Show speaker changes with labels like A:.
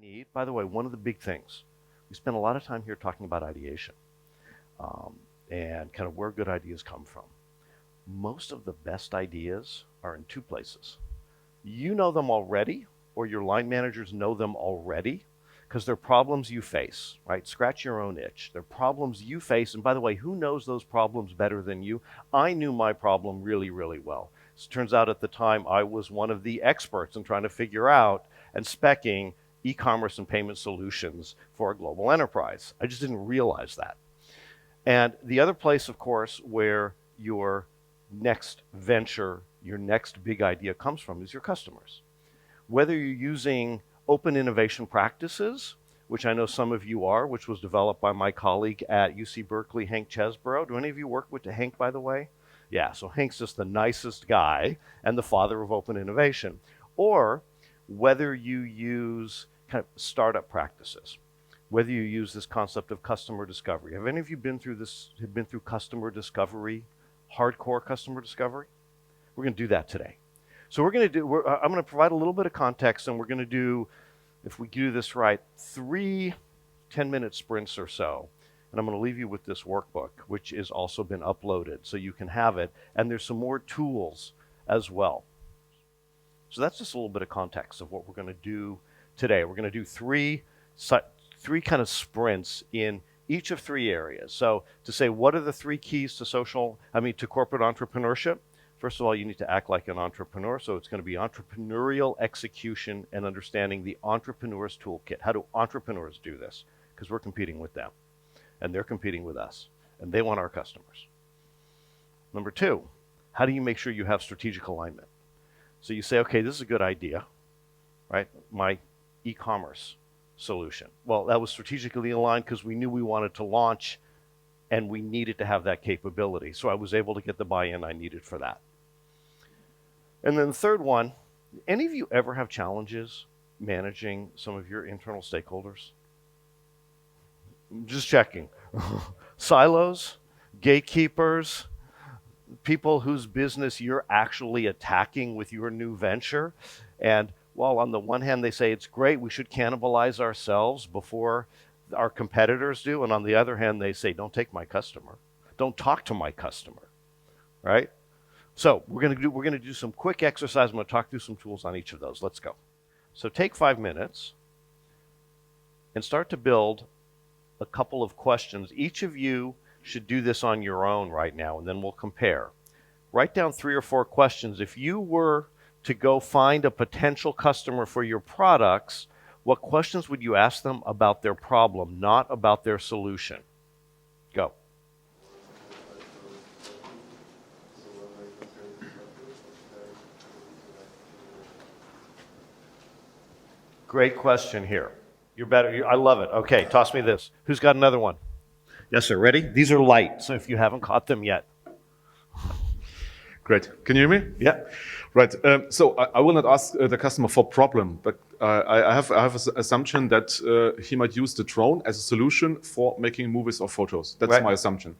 A: need, by the way, one of the big things, we spend a lot of time here talking about ideation and kind of where good ideas come from. Most of the best ideas are in two places. You know them already, or your line managers know them already, because they're problems you face, right? Scratch your own itch. They're problems you face. And by the way, who knows those problems better than you? I knew my problem really, really well. So it turns out at the time I was one of the experts in trying to figure out and speccing e-commerce and payment solutions for a global enterprise. I just didn't realize that. And the other place, of course, where your next venture, your next big idea comes from is your customers. Whether you're using open innovation practices, which I know some of you are, which was developed by my colleague at UC Berkeley, Hank Chesborough. Do any of you work with Hank, by the way? Yeah, so Hank's just the nicest guy and the father of open innovation. Or whether you use kind of startup practices, whether you use this concept of customer discovery. Have any of you been through customer discovery, hardcore customer discovery? We're going to do that today. So I'm going to provide a little bit of context, and we're going to do, if we do this right, 3 10-minute sprints or so. And I'm going to leave you with this workbook, which has also been uploaded, so you can have it. And there's some more tools as well. So that's just a little bit of context of what we're going to do today. We're going to do three kind of sprints in each of 3 areas. So to say, what are the 3 keys to to corporate entrepreneurship? First of all, you need to act like an entrepreneur. So it's going to be entrepreneurial execution and understanding the entrepreneur's toolkit. How do entrepreneurs do this? Because we're competing with them, and they're competing with us, and they want our customers. Number 2, how do you make sure you have strategic alignment? So you say, okay, this is a good idea, right? My e-commerce solution. Well, that was strategically aligned because we knew we wanted to launch and we needed to have that capability. So I was able to get the buy-in I needed for that. And then the third one, any of you ever have challenges managing some of your internal stakeholders? Just checking. Silos, gatekeepers, people whose business you're actually attacking with your new venture. And while on the one hand they say it's great, we should cannibalize ourselves before our competitors do, and on the other hand they say, don't take my customer, don't talk to my customer, right? So we're going to do some quick exercise. I'm going to talk through some tools on each of those. Let's go. So take 5 minutes and start to build a couple of questions. Each of you should do this on your own right now, and then we'll compare. Write down 3 or 4 questions. If you were to go find a potential customer for your products, what questions would you ask them about their problem, not about their solution? Go. Great question here. You're better. I love it. Okay, toss me this. Who's got another one? Yes, sir. Ready? These are light, so if you haven't caught them yet.
B: Great. Can you hear me?
A: Yeah.
B: Right. So I will not ask the customer for problem, but I have an assumption that he might use the drone as a solution for making movies or photos. That's
A: right.
B: My assumption.